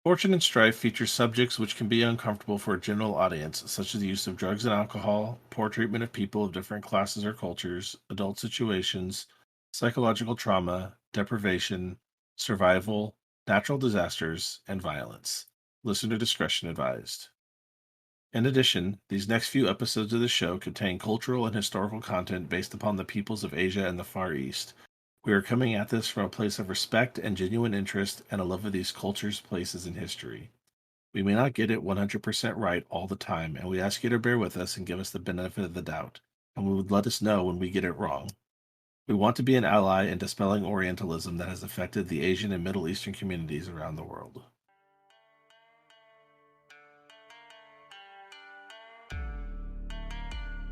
Fortune and Strife features subjects which can be uncomfortable for a general audience, such as the use of drugs and alcohol, poor treatment of people of different classes or cultures, adult situations, psychological trauma, deprivation, survival, natural disasters, and violence. Listener discretion advised. In addition, these next few episodes of the show contain cultural and historical content based upon the peoples of Asia and the Far East. We are coming at this from a place of respect and genuine interest and a love of these cultures, places, and history. We may not get it 100% right all the time, and we ask you to bear with us and give us the benefit of the doubt, and we would let us know when we get it wrong. We want to be an ally in dispelling Orientalism that has affected the Asian and Middle Eastern communities around the world.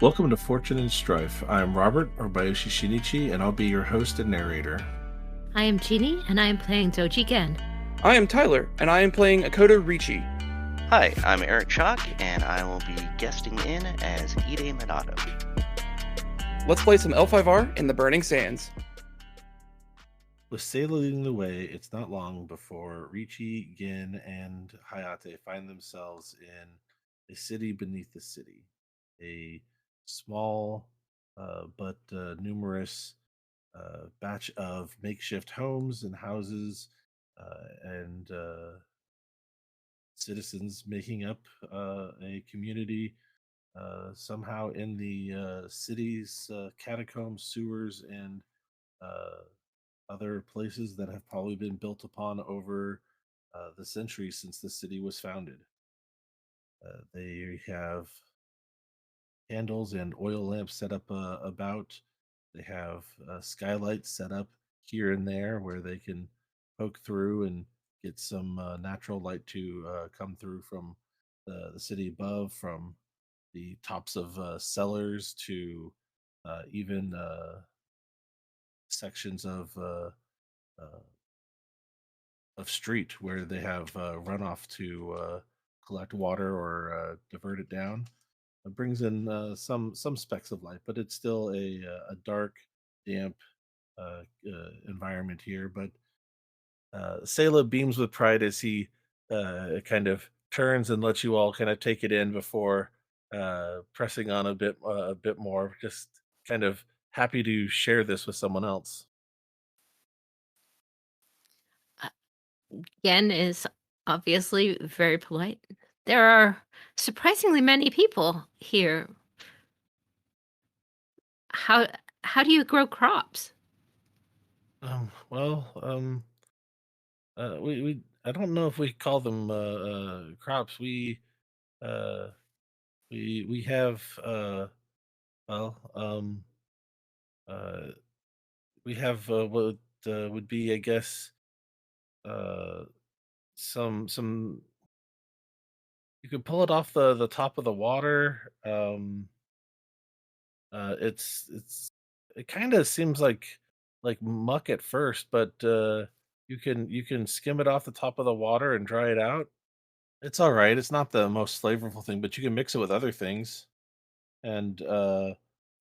Welcome to Fortune and Strife. I am Robert Orbayashi Shinichi, and I'll be your host and narrator. I am Jeannie, and I am playing Doji Gen. I am Tyler, and I am playing Akoto Ricci. Hi, I'm Eric Chalk, and I will be guesting in as Ide Minato. Let's play some L5R in the Burning Sands. With Sayla leading the way, it's not long before Ricci, Gin, and Hayate find themselves in a city beneath the city. A small but numerous batch of makeshift homes and houses and citizens making up a community somehow in the city's catacombs, sewers, and uh, other places that have probably been built upon over the centuries since the city was founded. They have candles and oil lamps set up about. They have skylights set up here and there where they can poke through and get some natural light to come through from the city above, from the tops of cellars to even sections uh, of street where they have runoff to collect water or divert it down. It brings in some specks of light, but it's still a dark, damp environment here. But Sayla beams with pride as he kind of turns and lets you all kind of take it in before pressing on a bit more. Just kind of happy to share this with someone else. Uh, Gen is obviously very polite. There are surprisingly many people here. How how do you grow crops? Well, we I don't know if we call them crops. Uh, we have well uh, we have what would be, I guess, uh, some. You could pull it off the top of the water. It's it kind of seems like muck at first, but you can skim it off the top of the water and dry it out. It's all right. It's not the most flavorful thing, but you can mix it with other things. And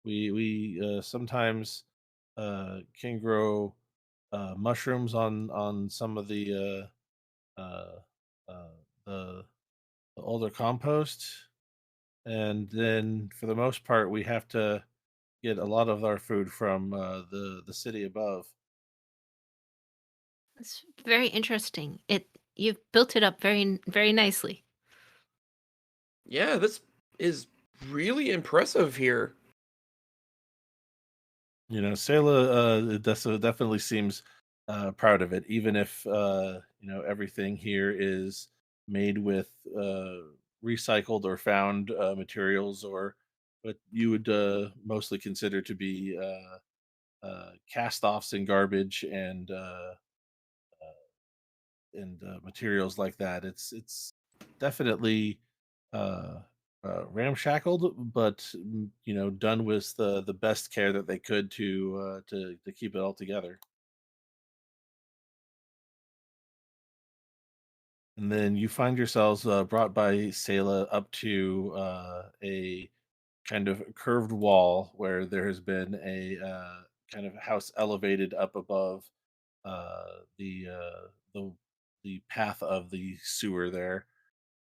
we sometimes can grow mushrooms on some of uh, uh, uh, the, the older compost, and then for the most part, we have to get a lot of our food from the city above. It's very interesting. You've built it up very nicely. Yeah, this is really impressive here. You know, Sayla definitely seems proud of it, even if everything here is made with recycled or found materials, or what you would mostly consider to be cast-offs and garbage and materials like that. It's definitely uh, ramshackled, but done with the best care that they could to keep it all together. And then you find yourselves brought by Sayla up to a kind of curved wall where there has been a kind of house elevated up above the the path of the sewer there,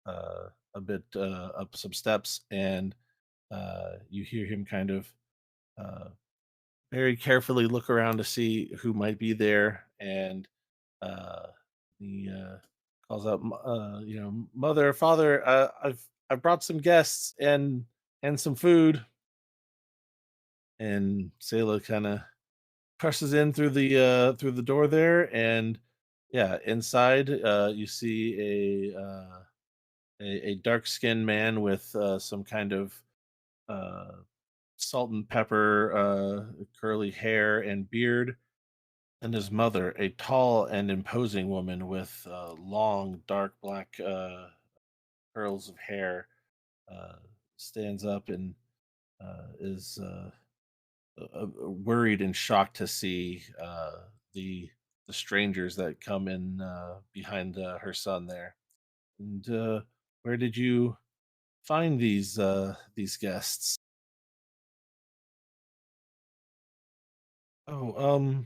a bit up some steps, and you hear him kind of uh, very carefully look around to see who might be there, and uh, he calls out, mother, father, I've brought some guests and some food, and Selah kind of presses in through the door there, and yeah, inside you see a dark skinned man with some kind of uh, salt and pepper, curly hair and beard, and his mother, a tall and imposing woman with long, dark black curls of hair, uh, stands up and is worried and shocked to see the the strangers that come in behind her son there. And where did you find these guests? Oh,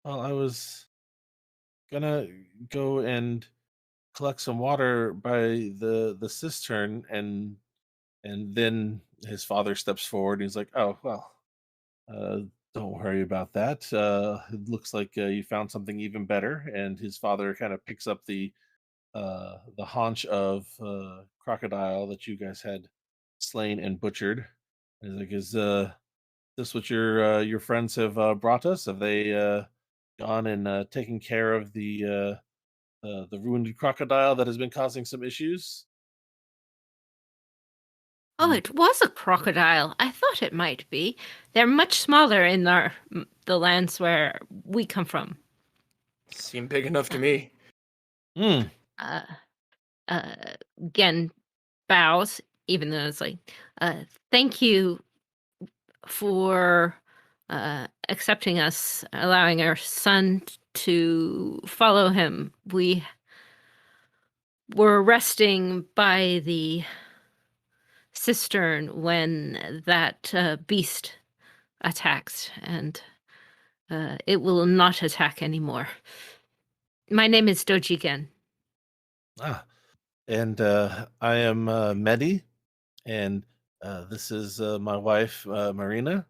well, I was gonna go and collect some water by the cistern, and then his father steps forward and he's like, "Oh, well, uh don't worry about that. It looks like you found something even better." And his father kind of picks up the haunch of crocodile that you guys had slain and butchered. And he's like, "Is this what your friends have brought us? Have they gone and taken care of the wounded crocodile that has been causing some issues?" Oh, it was a crocodile. I thought it might be. They're much smaller in the lands where we come from. Seemed big enough to me. Mm. Uh, uh, Again, bows, even though it's like, uh, thank you for accepting us, allowing our son to follow him. We were resting by the cistern when that beast attacked, and it will not attack anymore. My name is Dojigen. Ah, and I am Medi, and this is my wife Marina,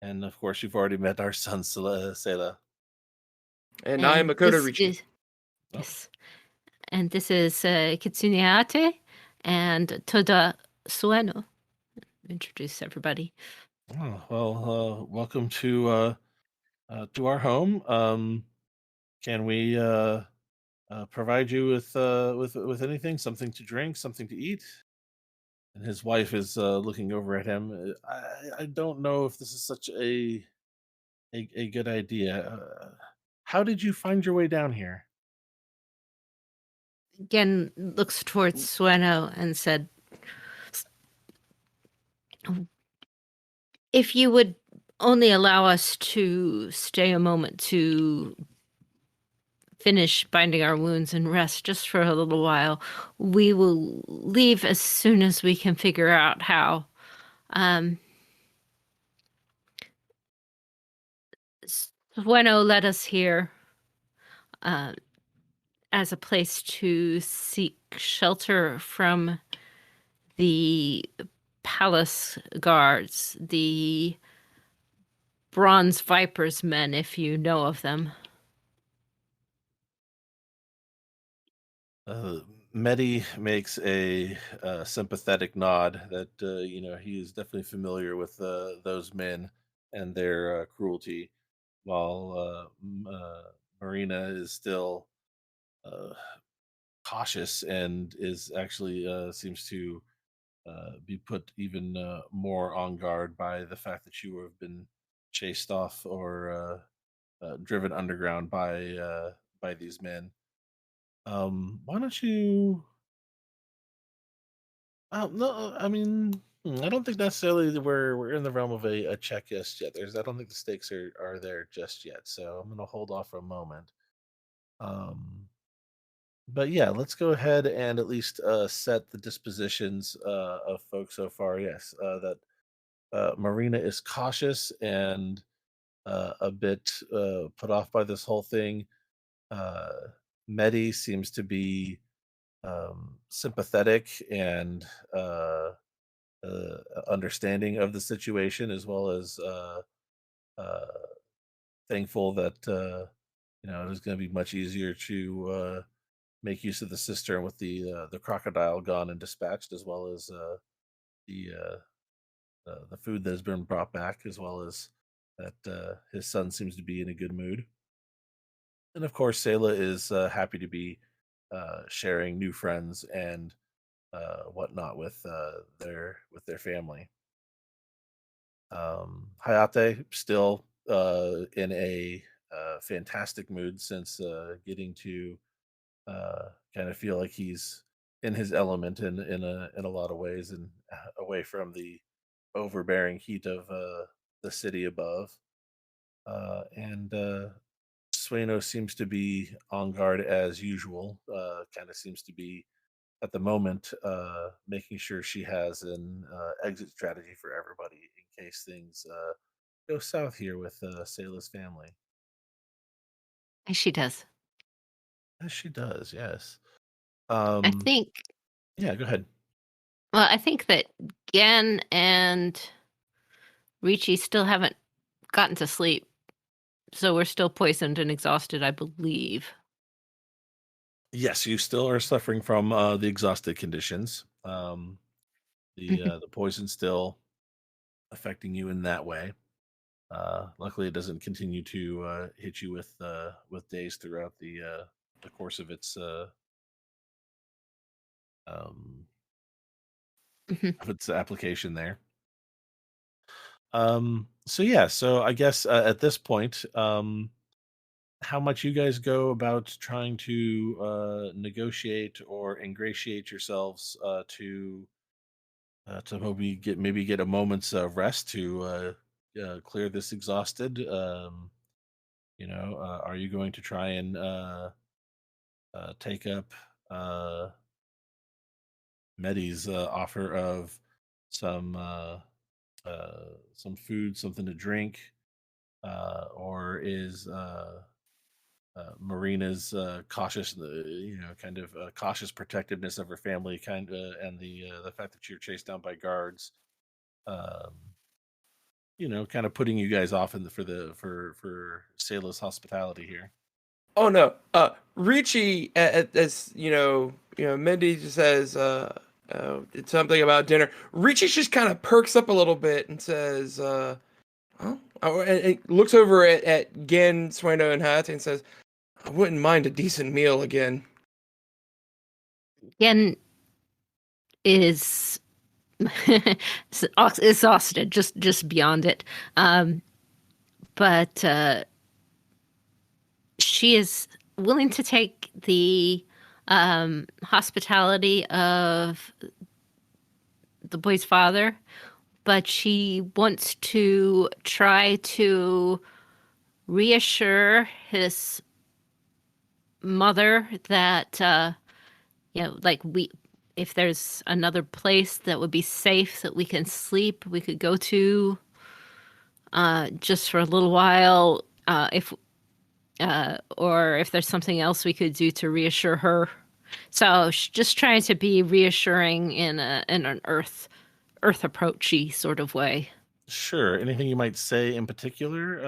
and of course you've already met our son Selah. And I am And Makoto this Ricci. is, Oh, yes, and this is Kitsune Ate and Toda Sueno. Introduce everybody. oh, well, welcome to our home. Can we provide you with anything, something to drink, something to eat? And his wife is looking over at him. I don't know if this is such a good idea. How did you find your way down here? Again, looks towards Sueno and said, if you would only allow us to stay a moment to finish binding our wounds and rest just for a little while, we will leave as soon as we can figure out how. Um, Sueno led us here uh, as a place to seek shelter from the palace guards, the Bronze Vipers men, if you know of them. Uh, Medi makes a sympathetic nod that he is definitely familiar with those men and their cruelty, while Marina is still uh, cautious and is actually seems to be put even more on guard by the fact that you have been chased off or driven underground by these men. Why don't you? No, I mean, I don't think necessarily that we're in the realm of a check just yet. I don't think the stakes are there just yet. So I'm gonna hold off for a moment. Um, but yeah, let's go ahead and at least set the dispositions of folks so far. Yes, that Marina is cautious and a bit put off by this whole thing. Uh, Medi seems to be sympathetic and uh, understanding of the situation, as well as uh, thankful that it is going to be much easier to make use of the cistern with the crocodile gone and dispatched, as well as the the food that has been brought back, as well as that his son seems to be in a good mood. And of course, Selah is happy to be sharing new friends and whatnot with their family. Hayate still in a fantastic mood since getting to kind of feel like he's in his element in a lot of ways, and away from the overbearing heat of the city above. And Sueno seems to be on guard as usual. Kind of seems to be at the moment making sure she has an exit strategy for everybody in case things go south here with Selah's family. As she does. As she does, yes. I Um, think. yeah, go ahead. Well, I think that Gen and Ricci still haven't gotten to sleep, so we're still poisoned and exhausted, I believe. Yes, you still are suffering from the exhausted conditions. The poison still affecting you in that way. Luckily, it doesn't continue to hit you with days throughout the course um, Mhm. of its application there. So yeah, so I guess at this point, how much you guys go about trying to negotiate or ingratiate yourselves to maybe get a moment's rest to clear this exhausted. Are you going to try and take up uh, Medi's offer of some some food, something to drink, or is Marina's cautious, kind of cautious protectiveness of her family, and the fact that you're chased down by guards, um, kind of putting you guys off for Selah's hospitality here. Oh no. Ricci, as Mindy just says, it's something about dinner. Ricci just kind of perks up a little bit and says, and looks over at Gen, Sueno, and Hayate and says, I wouldn't mind a decent meal again. Gen is exhausted, just beyond it. But she is willing to take the hospitality of the boy's father, but she wants to try to reassure his mother that like if there's another place that would be safe that we can sleep, we could go to just for a little while, if or if there's something else we could do to reassure her. So she's just trying to be reassuring in an earth approachy sort of way. Sure. Anything you might say in particular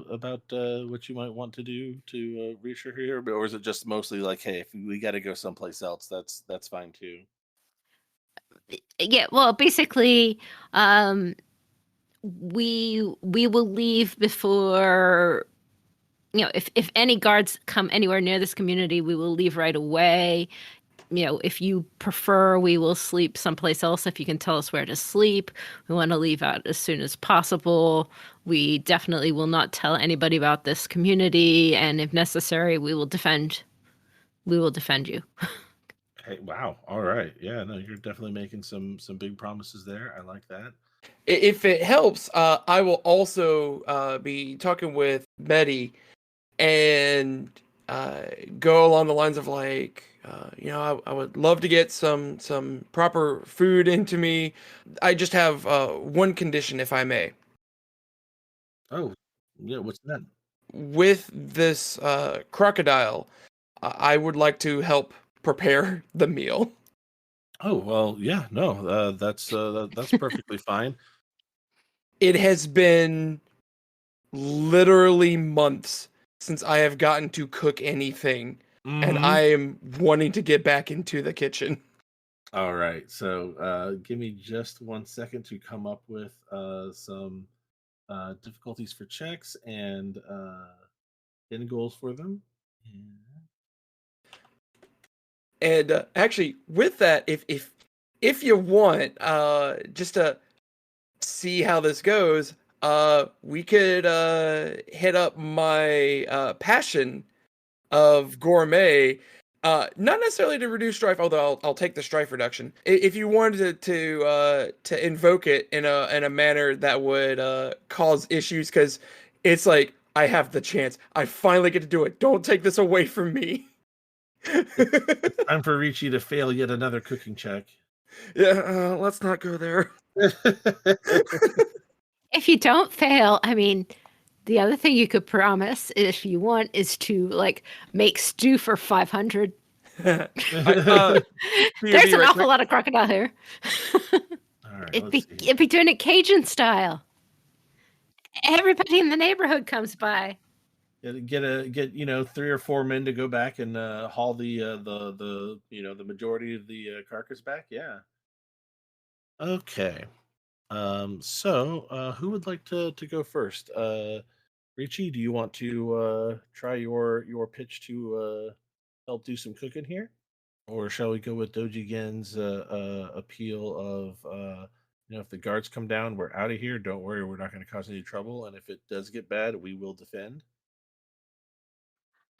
about what you might want to do to reassure her here, or is it just mostly like, hey, if we got to go someplace else, that's fine too. Yeah, well, basically, we will leave before, if any guards come anywhere near this community, we will leave right away. If you prefer, we will sleep someplace else. If you can tell us where to sleep, we want to leave out as soon as possible. We definitely will not tell anybody about this community, and if necessary, we will defend you. Hey, wow. All right. Yeah, no, you're definitely making some big promises there. I like that. If it helps, I will also be talking with Medi and go along the lines of like, I would love to get some proper food into me. I just have one condition, if I may. Oh, yeah, what's that? With this crocodile, I would like to help prepare the meal. Oh well, yeah, no, that's perfectly fine. It has been literally months since I have gotten to cook anything, and Hmm. I am wanting to get back into the kitchen. All right, so give me just 1 second to come up with some difficulties for checks and end goals for them. Yeah. And actually, with that, if you want, just to see how this goes, we could hit up my passion of gourmet. Not necessarily to reduce strife, although I'll take the strife reduction. If you wanted to invoke it in a manner that would cause issues, because it's like I have the chance, I finally get to do it. Don't take this away from me. It's time for Ricci to fail yet another cooking check. Yeah, let's not go there. If you don't fail, I mean, the other thing you could promise, if you want, is to like make stew for 500. There's POV an right awful quick. lot of crocodile here. All right, It'd let's be see. it'd be doing it Cajun style. Everybody in the neighborhood comes by. Get 3 or 4 men to go back and haul the majority of the carcass back. Yeah. Okay. So who would like to go first? Ricci, do you want to try your pitch to help do some cooking here? Or shall we go with Doji Gen's appeal of, if the guards come down, we're out of here. Don't worry, we're not going to cause any trouble. And if it does get bad, we will defend.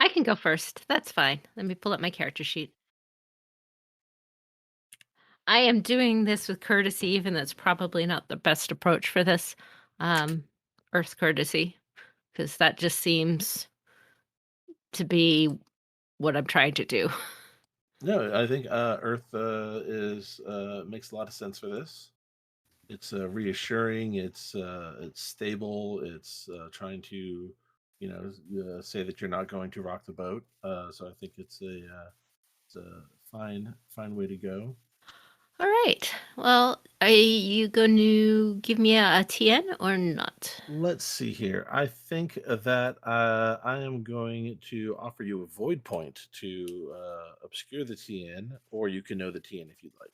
I can go first. That's fine. Let me pull up my character sheet. I am doing this with courtesy, even though it's probably not the best approach for this. Earth courtesy, because that just seems to be what I'm trying to do. No, I think Earth is makes a lot of sense for this. It's reassuring. It's stable. It's trying to, say that you're not going to rock the boat. So I think it's a fine way to go. All right. Well, are you going to give me a TN or not? Let's see here. I think that I am going to offer you a void point to obscure the TN, or you can know the TN if you'd like.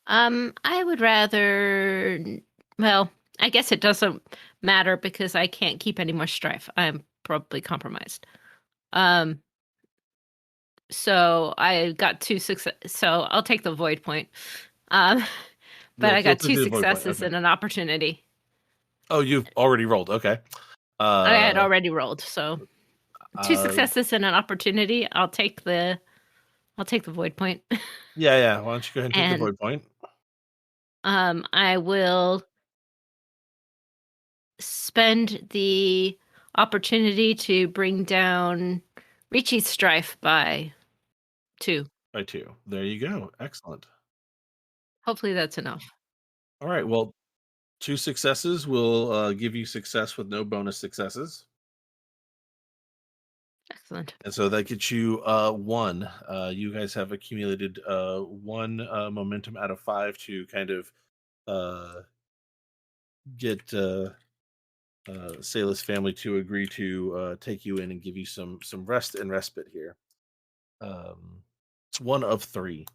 I would rather. Well, I guess it doesn't matter because I can't keep any more strife. I'm probably compromised. Um, so I got 2 success. So I'll take the void point. Um, but I You'll got take 2 the void point. successes Okay. and an opportunity. Oh, you've already rolled. Okay. I had Uh, already rolled, so 2 uh, successes and an opportunity. I'll take the void point. yeah. Why don't you go ahead and take the And void point? I will spend the opportunity to bring down Ricci's strife by 2. By 2. There you go. Excellent. Hopefully that's enough. All right. Well, 2 successes will give you success with no bonus successes. Excellent. And so that gets you 1. You guys have accumulated 1 momentum out of 5 to kind of uh, get Sayla's family to agree to take you in and give you some rest and respite here. It's 1 of 3.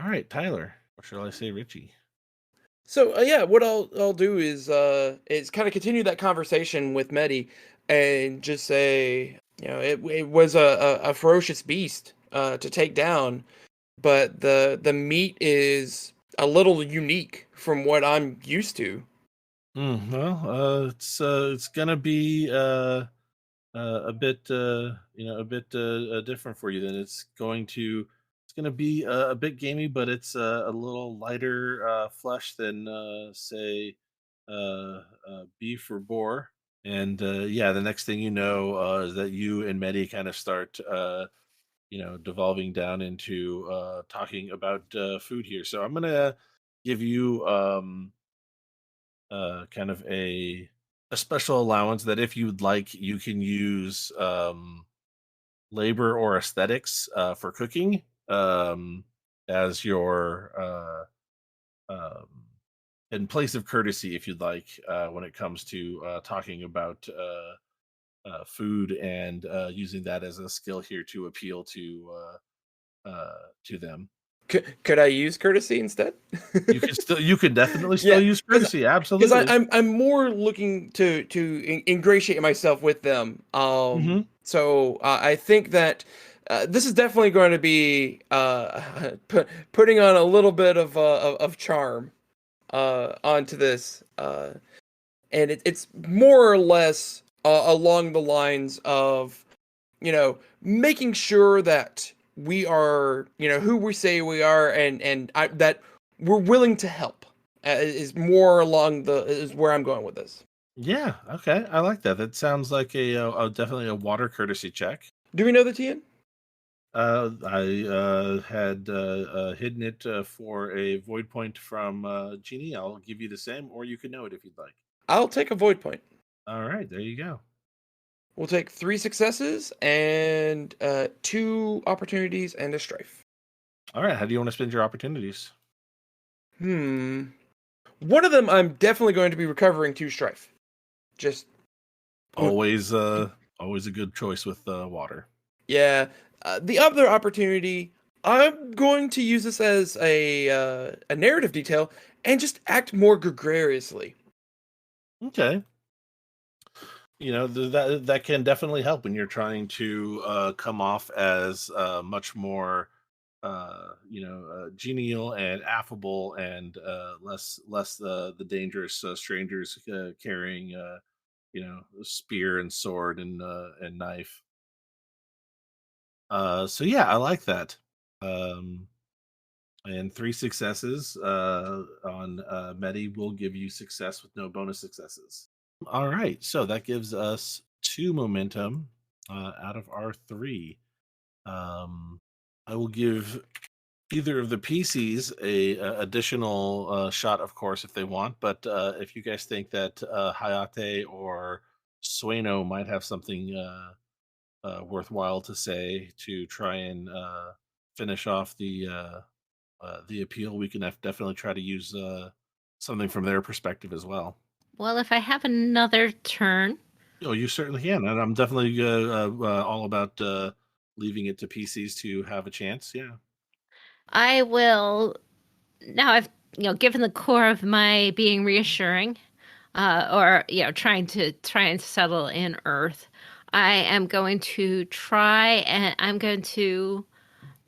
All right, Tyler, or shall I say Richie? So yeah, what I'll do is kind of continue that conversation with Medi and just say, it was a ferocious beast to take down, but the meat is a little unique from what I'm used to. Well, it's gonna be a bit different for you. Then it's gonna be a bit gamey, but it's a little lighter flesh than say beef or boar. And yeah, the next thing you know is that you and Medi kind of start devolving down into talking about food here. So I'm gonna give you kind of a special allowance that if you'd like, you can use. labor or aesthetics for cooking as your in place of courtesy, if you'd like, when it comes to talking about food and using that as a skill here to appeal to them. Could I use courtesy instead? You can definitely still Yeah, use because courtesy. Absolutely. I'm more looking to ingratiate myself with them. Hmm. So I think that this is definitely going to be putting on a little bit of charm onto this, and it's more or less along the lines of making sure that we are who we say we are, and that we're willing to help is more along the is where I'm going with this. Yeah. Okay. I like that. That sounds like definitely a water courtesy check. Do we know the TN? I had hidden it for a void point from Genie. I'll give you the same, or you can know it if you'd like. I'll take a void point. All right, there you go. We'll take 3 successes and 2 opportunities and a strife. All right, how do you want to spend your opportunities? One of them I'm definitely going to be recovering 2 strife. Just Always, always a good choice with water. yeah. The other opportunity, I'm going to use this as a narrative detail and just act more gregariously. Okay. You know that can definitely help when you're trying to come off as much more genial and affable and less the dangerous strangers carrying a spear and sword and knife. So yeah, I like that. Um, and 3 successes on Medi will give you success with no bonus successes. All right, so that gives us 2 momentum out of our 3. Um, I will give either of the PCs a additional shot, of course, if they want. But if you guys think that Hayate or Sueno might have something worthwhile to say to try and finish off the appeal, we can definitely try to use something from their perspective as well. Well, if I have another turn, Oh, you certainly can, and I'm definitely all about leaving it to PCs to have a chance. Yeah. I will. Now I've given the core of my being reassuring, or trying to settle in Earth. I am going to try, and I'm going to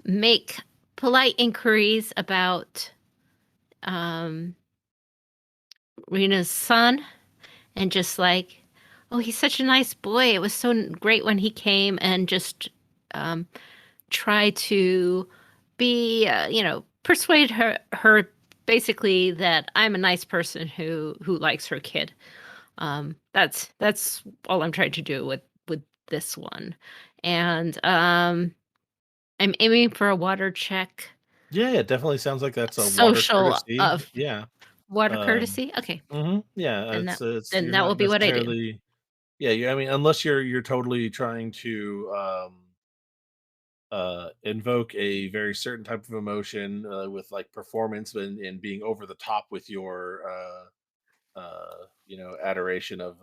make polite inquiries about um, Rena's son, and just like, oh, he's such a nice boy. It was so great when he came, and just um, try to be, persuade her basically that I'm a nice person who likes her kid. That's all I'm trying to do with this one, and I'm aiming for a water check, Yeah, it definitely sounds like that's a water social courtesy. of Yeah. water Um, courtesy. Okay, yeah, then it's then you're that will not be what I do. necessarily. Yeah, I mean, unless you're totally trying to invoke a very certain type of emotion with like performance and being over the top with your adoration of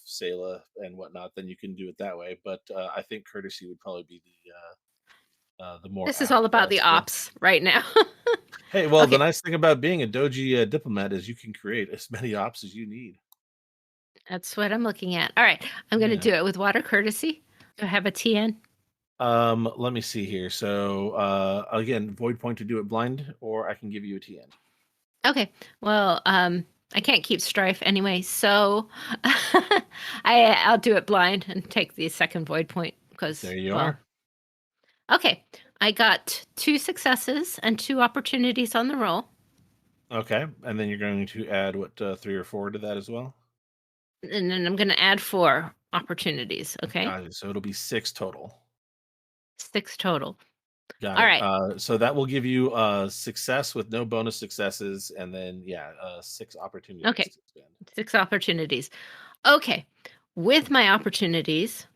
Selah and whatnot, then you can do it that way. But I think courtesy would probably be the more This is apt all about the skill. ops right now. Hey, well, the Okay, nice thing about being a doji diplomat is you can create as many ops as you need. that's what I'm looking at. All right, I'm going to Yeah. do it with water courtesy. Do I have a TN? Let me see here. So, again, void point to do it blind, or I can give you a TN. Okay. Well, I can't keep strife anyway, so I'll do it blind and take the second void point because, There you well, are. okay. I got 2 successes and 2 opportunities on the roll, Okay, and then you're going to add what 3 or 4 to that as well. and then I'm going to add 4 opportunities. Okay, Got it. So it'll be 6 total. 6 total. Got All it. right. So that will give you success with no bonus successes, and then 6 opportunities Okay, to expand. 6 opportunities. Okay, with my opportunities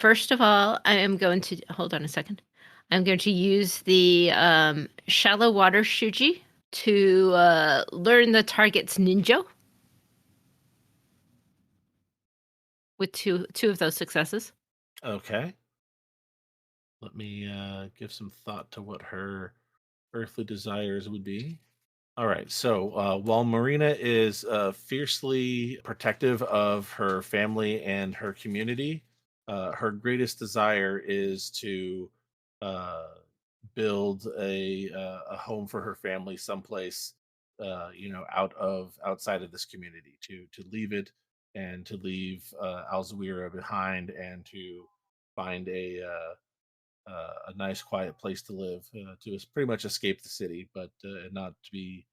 First of all, I am going to hold on a second. I'm going to use the shallow water shuji to learn the target's ninja with two of those successes. Okay. Let me give some thought to what her earthly desires would be. All right. So while Marina is fiercely protective of her family and her community, her greatest desire is to uh, build a home for her family someplace, outside of this community. To leave it and to leave Alzawira behind and to find a nice quiet place to live, pretty much escape the city, but not to be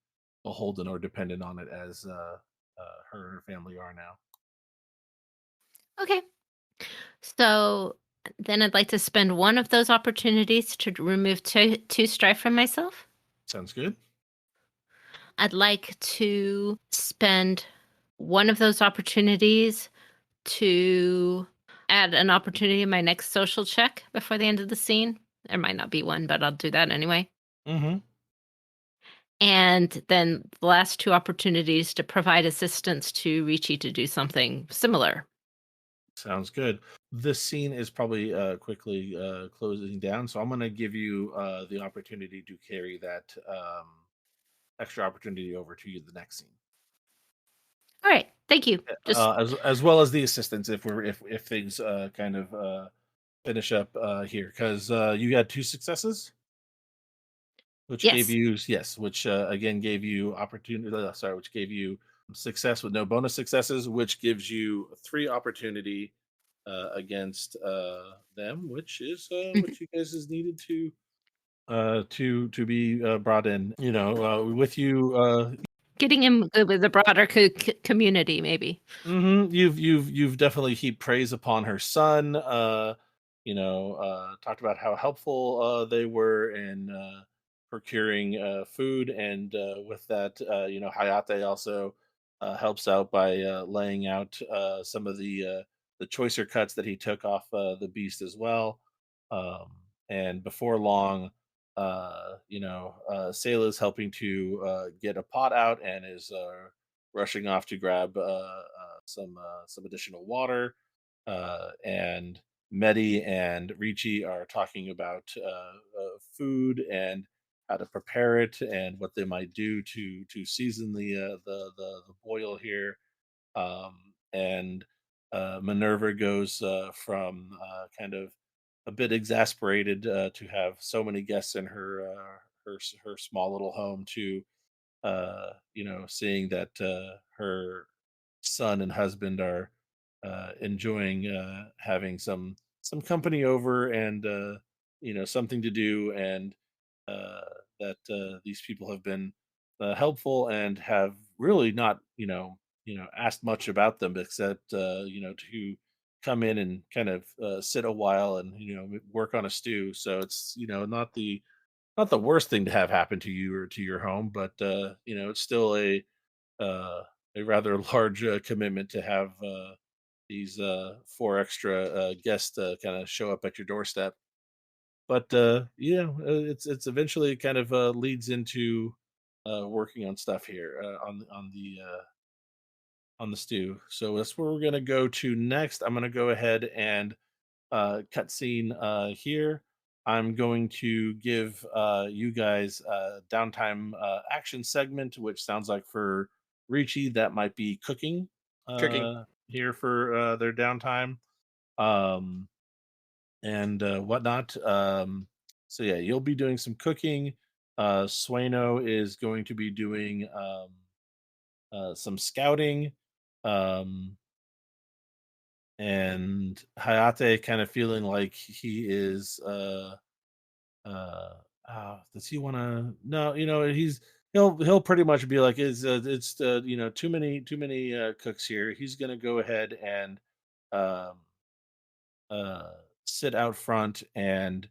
beholden or dependent on it as her and her family are now. Okay. So then I'd like to spend one of those opportunities to remove two strife from myself. Sounds good. I'd like to spend one of those opportunities to add an opportunity in my next social check before the end of the scene. There might not be one, but I'll do that anyway. Mm-hmm. And then the last two opportunities to provide assistance to Ricci to do something similar. Sounds good. This scene is probably quickly closing down, so I'm going to give you the opportunity to carry that extra opportunity over to you the next scene. All right, thank you. Just As well as the assistance if things kind of finish up here, because you had two successes, which gave yes. you yes, which again gave you opportunity. Sorry, which gave you success with no bonus successes, which gives you three opportunity against them, which is what you guys is needed to be brought in. With you. Getting him good with the broader community, maybe. You've definitely heaped praise upon her son. Talked about how helpful they were in procuring food, and with that, Hayate also helps out by laying out some of the choicer cuts that he took off the beast as well. Um, and before long, Sayla's helping to get a pot out and is rushing off to grab some additional water, and Medi and Ricci are talking about food and how to prepare it and what they might do to season the boil here. And Minerva goes from kind of a bit exasperated to have so many guests in her small little home to seeing that her son and husband are enjoying having some company over and something to do, and uh, that these people have been helpful and have really not asked much about them except to come in and kind of sit a while and work on a stew. So it's not the worst thing to have happen to you or to your home, but it's still uh, a rather large commitment to have these four extra guests kind of show up at your doorstep. But it's eventually kind of leads into working on stuff here on the stew. So that's where we're gonna go to next. I'm gonna go ahead and cutscene here. I'm going to give you guys a downtime action segment, which sounds like for Ricci that might be cooking Cooking. here for their downtime, um, and whatnot. So yeah, you'll be doing some cooking. Sueno is going to be doing some scouting. Um, and Hayate kind of feeling like he is uh does he want to no he'll pretty much be like it's too many cooks here. He's going to go ahead and um sit out front and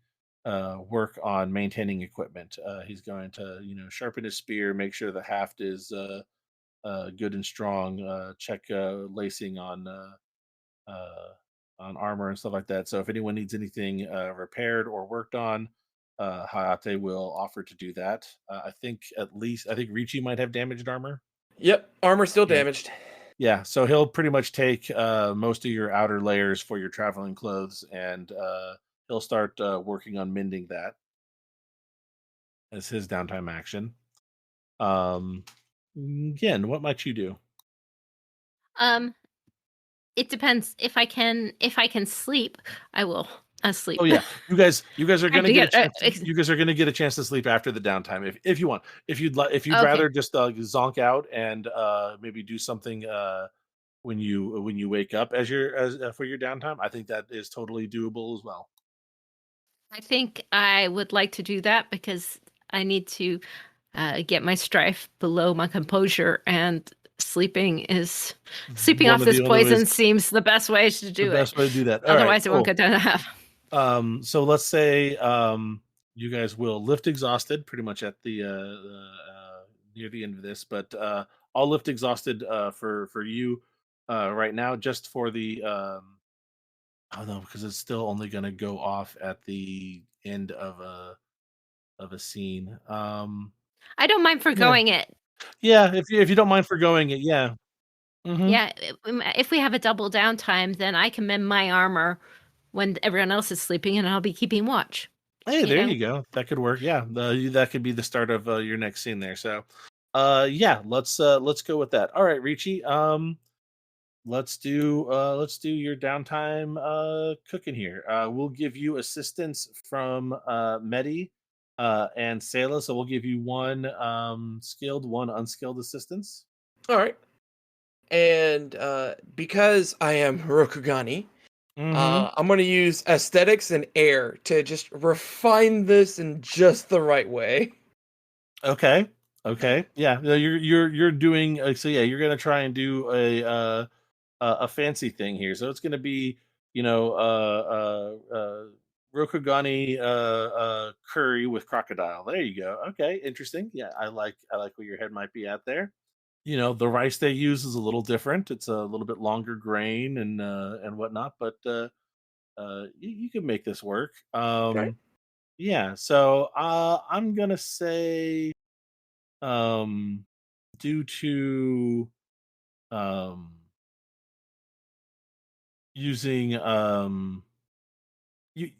work on maintaining equipment. He's going to sharpen his spear, make sure the haft is good and strong, check lacing on armor and stuff like that. So if anyone needs anything repaired or worked on, Hayate will offer to do that. I think Ricci might have damaged armor. Yep, armor still Yeah, damaged. yeah. So he'll pretty much take most of your outer layers for your traveling clothes, and he'll start working on mending that as his downtime action. Um, Again, what might you do? Um, it depends. If I can sleep, I will sleep. Oh yeah, you guys are I have gonna to get a get chance. You guys are gonna get a chance to sleep after the downtime if you want. If you'd okay. rather just zonk out and maybe do something when you wake up as for your downtime, I think that is totally doable as well. I think I would like to do that because I need to get my strife below my composure, and sleeping One off of this the only ways, poison seems the best way to the do it. best way to do that. All right, Otherwise, it won't cool. go down to half. So let's say you guys will lift exhausted pretty much at near the end of this, but I'll lift exhausted for you right now just for the oh no, because it's still only going to go off at the end of a scene. I don't mind Yeah, forgoing it. yeah. If you don't mind forgoing it, yeah. Hmm. Yeah, if we have a double downtime, then I can mend my armor when everyone else is sleeping, and I'll be keeping watch. Hey, You there know, you go. That could work. Yeah, that could be the start of your next scene there. So, yeah, let's go with that. All right, Ricci. Let's do your downtime cooking here. We'll give you assistance from Medi and Sayla, so we'll give you one skilled, one unskilled assistance. All right. And because I am Rokugani, Mm-hmm. I'm going to use aesthetics and air to just refine this in just the right way. Okay. Okay. Yeah. No, you're doing so. Yeah, you're gonna try and do a fancy thing here. So it's gonna be you know Rokugani curry with crocodile. There you go. Okay, interesting. Yeah, I like where your head might be at there. You know, the rice they use is a little different. It's a little bit longer grain and whatnot, but you can make this work. Okay. Yeah. So I'm gonna say um due to um using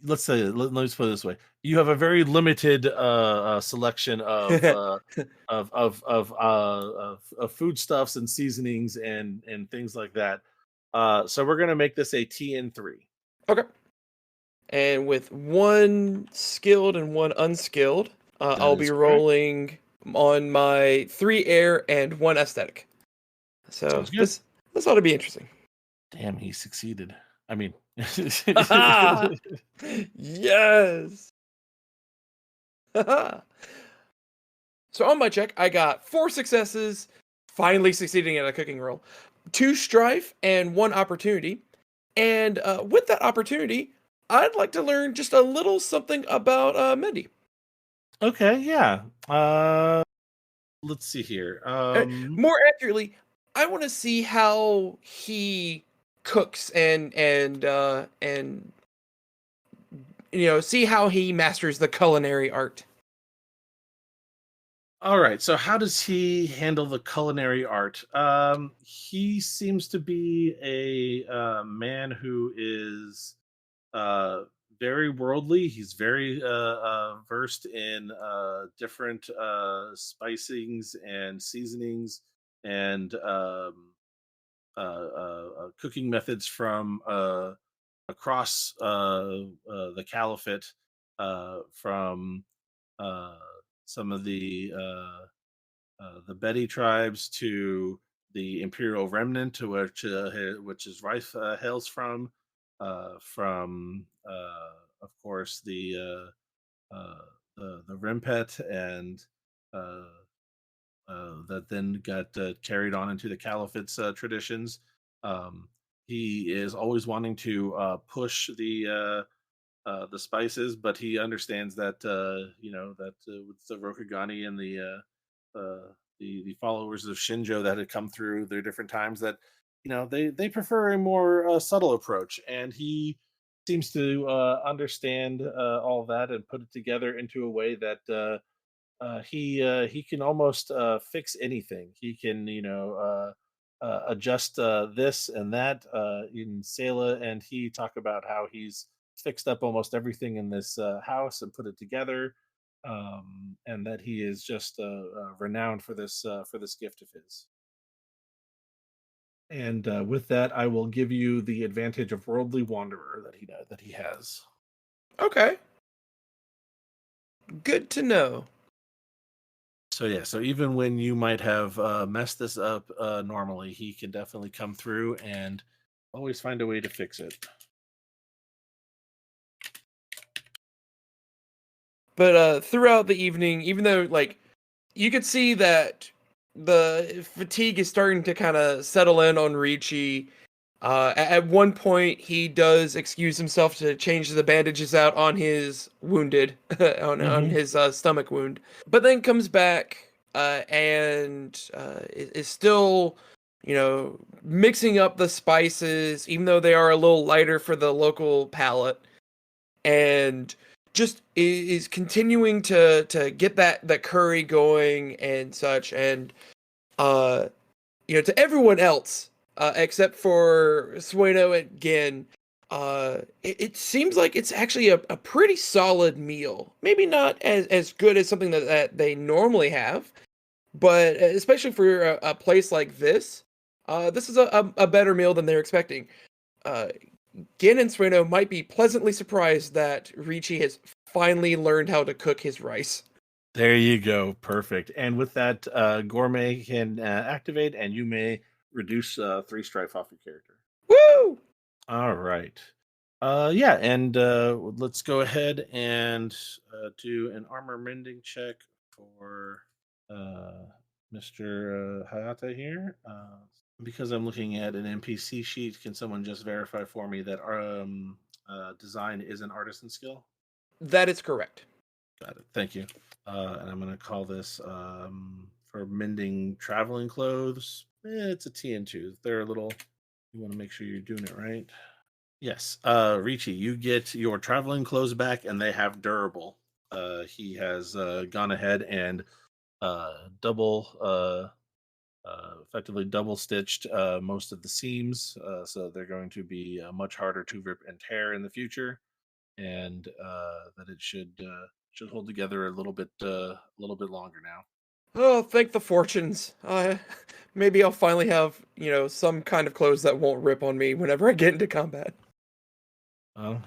let's say let's put it this way, you have a very limited selection of foodstuffs and seasonings and things like that, so we're going to make this a TN3. Okay. And with one skilled and one unskilled, That I'll be is correct. rolling on my 3 air and 1 aesthetic. So Sounds good. this ought to be interesting. Damn, he succeeded. I mean Yes. So on my check, I got 4 successes, finally succeeding at a cooking roll, 2 strife, and 1 opportunity. And with that opportunity, I'd like to learn just a little something about Mendy. okay, yeah. Let's see here. More accurately, I want to see how he cooks and see how he masters the culinary art. All right. So how does he handle the culinary art? He seems to be a man who is uh, very worldly. He's very versed in different spicings and seasonings and cooking methods from across the caliphate, from uh, some of the Bedi tribes to the Imperial Remnant, to which his wife hails from of course the Rimpet, and uh, that then got carried on into the Caliphate's traditions. Um, he is always wanting to push the spices, but he understands that with the Rokugani and the followers of Shinjo that had come through their different times, that they prefer a more subtle approach, and he seems to understand all that and put it together into a way that he can almost fix anything. He can adjust this and that. In Sela and he talk about how he's fixed up almost everything in this house and put it together, and that he is just renowned for this gift of his. And with that, I will give you the advantage of worldly wanderer that he has. Okay. Good to know. So yeah, so even when you might have messed this up normally, he can definitely come through and always find a way to fix it. But throughout the evening, even though like you could see that the fatigue is starting to kind of settle in on Ricci. At one point, he does excuse himself to change the bandages out on his wounded, on Hmm. his stomach wound, but then comes back and is still, mixing up the spices, even though they are a little lighter for the local palate, and just is continuing to get that curry going and such, and uh to everyone else, except for Sueno and Gin, it seems like it's actually a pretty solid meal. Maybe not as good as something that they normally have, but especially for a place like this, this is a better meal than they're expecting. Uh, Gin and Sueno might be pleasantly surprised that Ricci has finally learned how to cook his rice. There you go, perfect. And with that, gourmet can activate, and you may reduce three strife off your character. Woo! All right. Yeah, and let's go ahead and do an armor mending check for uh, Mr. Hayate here. Because I'm looking at an NPC sheet, can someone just verify for me that design is an artisan skill? That is correct. Got it. Thank you. And I'm going to call this for mending traveling clothes. It's a TN2. They're a little. You want to make sure you're doing it right. Yes, Ricci, you get your traveling clothes back, and they have durable. He has gone ahead and double, effectively double stitched most of the seams, so they're going to be much harder to rip and tear in the future, and that it should hold together a little bit longer now. Oh, thank the fortunes. Maybe I'll finally have, some kind of clothes that won't rip on me whenever I get into combat. Well,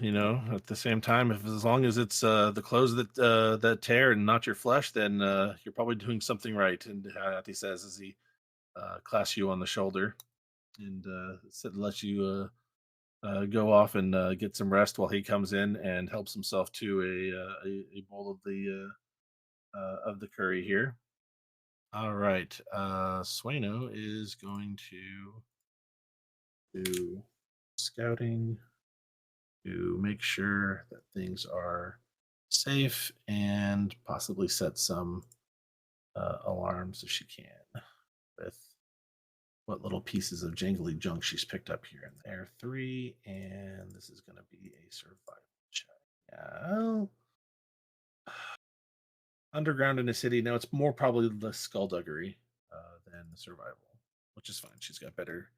at the same time, if as long as it's the clothes that tear and not your flesh, then you're probably doing something right. And Hayati says as he clasps you on the shoulder and lets you go off and get some rest while he comes in and helps himself to a bowl of the curry here. All right, Sueno is going to do scouting to make sure that things are safe and possibly set some alarms if she can with what little pieces of jangly junk she's picked up here and there. Three, and this is going to be a survival check. Yeah. Underground in a city. No, it's more probably the skullduggery than survival, which is fine. She's got better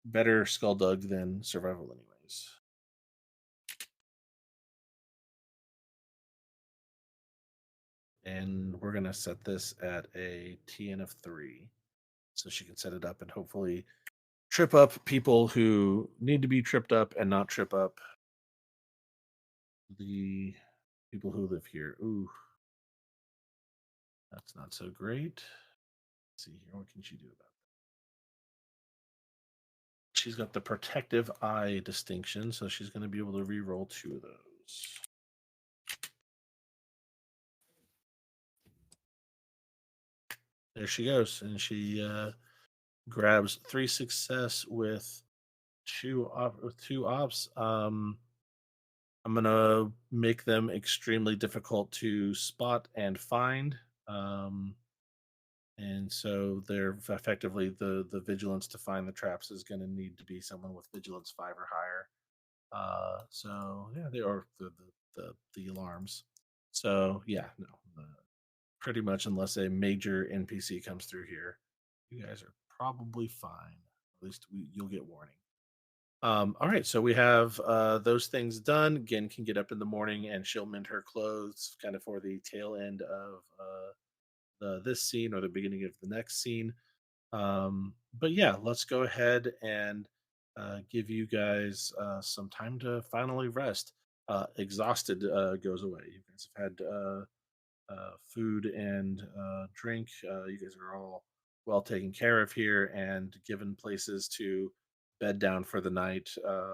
skulldug than survival, anyways. And we're gonna set this at a TN of 3, so she can set it up and hopefully trip up people who need to be tripped up and not trip up the people who live here. Ooh, that's not so great. Let's see here, what can she do about that? She's got the protective eye distinction, so she's going to be able to re-roll 2 of those. There she goes, and she grabs 3 success with two ops. I'm gonna make them extremely difficult to spot and find. Um, And so they're effectively the vigilance to find the traps is going to need to be someone with vigilance 5 or higher. So yeah, they are the alarms. So yeah, no, pretty much unless a major NPC comes through here, you guys are probably fine. At least you'll get warning. All right, so we have those things done. Gin can get up in the morning and she'll mend her clothes, kind of for the tail end of this scene or the beginning of the next scene. But yeah, let's go ahead and give you guys some time to finally rest. Exhausted goes away. You guys have had food and drink. You guys are all well taken care of here and given places to bed down for the night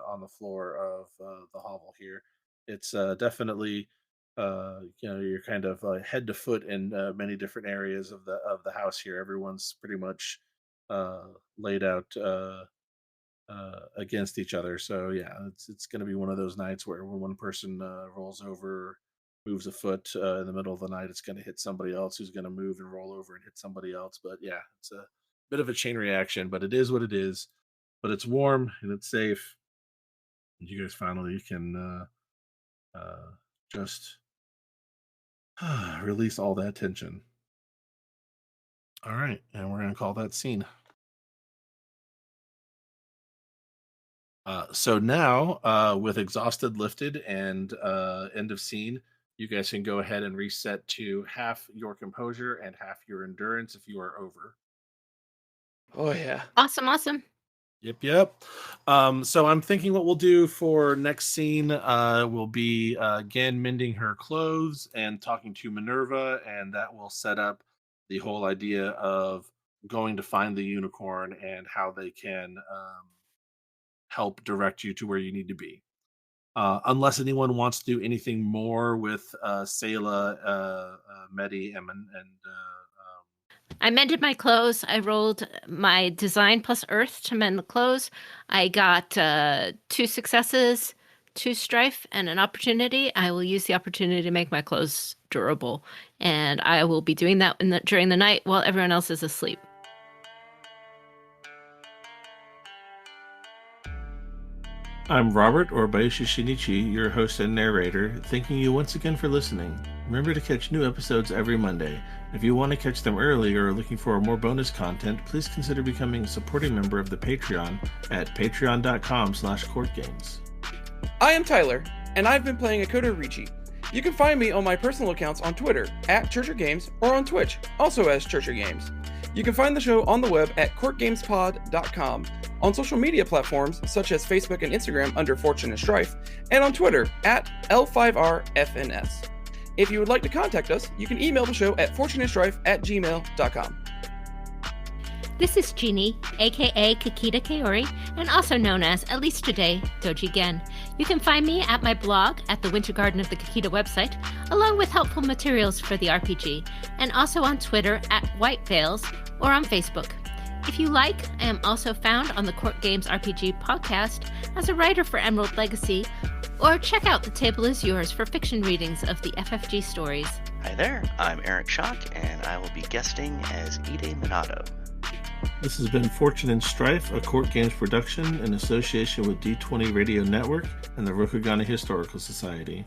on the floor of the hovel here. It's definitely you're kind of head to foot in many different areas of the house here. Everyone's pretty much uh, laid out against each other. So yeah, it's going to be one of those nights where when one person rolls over, moves a foot in the middle of the night, it's going to hit somebody else who's going to move and roll over and hit somebody else. But yeah, it's a bit of a chain reaction, but it is what it is. But it's warm and it's safe. And you guys finally can just release all that tension. All right, and we're going to call that scene. So now, with exhausted lifted and end of scene, you guys can go ahead and reset to half your composure and half your endurance if you are over. Oh yeah. Awesome. Yep. So I'm thinking what we'll do for next scene will be again mending her clothes and talking to Minerva, and that will set up the whole idea of going to find the unicorn and how they can help direct you to where you need to be. Unless anyone wants to do anything more with Sayla, Medi, I mended my clothes. I rolled my design plus earth to mend the clothes. I got 2 successes, 2 strife, and an opportunity. I will use the opportunity to make my clothes durable, and I will be doing that during the night while everyone else is asleep. I'm Robert, or Bayushi Shinichi, your host and narrator, thanking you once again for listening. Remember to catch new episodes every Monday. If you want to catch them early or are looking for more bonus content, please consider becoming a supporting member of the Patreon at patreon.com/courtgames. I am Tyler, and I've been playing Akoto Ricci. You can find me on my personal accounts on Twitter at Churcher Games or on Twitch, also as Churcher Games. You can find the show on the web at courtgamespod.com, on social media platforms such as Facebook and Instagram under Fortune and Strife, and on Twitter at L5RFNS. If you would like to contact us, you can email the show at fortuneandstrife@gmail.com. This is Jeannie, aka Kakita Kaori, and also known as, at least today, Doji Gen. You can find me at my blog at the Winter Garden of the Kakita website, along with helpful materials for the RPG, and also on Twitter at White Veils or on Facebook. If you like, I am also found on the Court Games RPG podcast as a writer for Emerald Legacy, or check out The Table Is Yours for fiction readings of the FFG stories. Hi there, I'm Eric Schock, and I will be guesting as Ide Minato. This has been Fortune and Strife, a Court Games production in association with D20 Radio Network and the Rokugana Historical Society.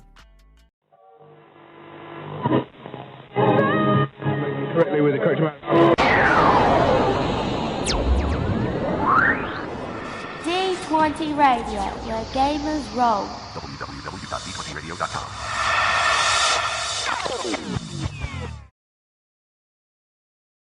Correctly with the correct amount. D20 Radio, where gamers roll. www.d20radio.com.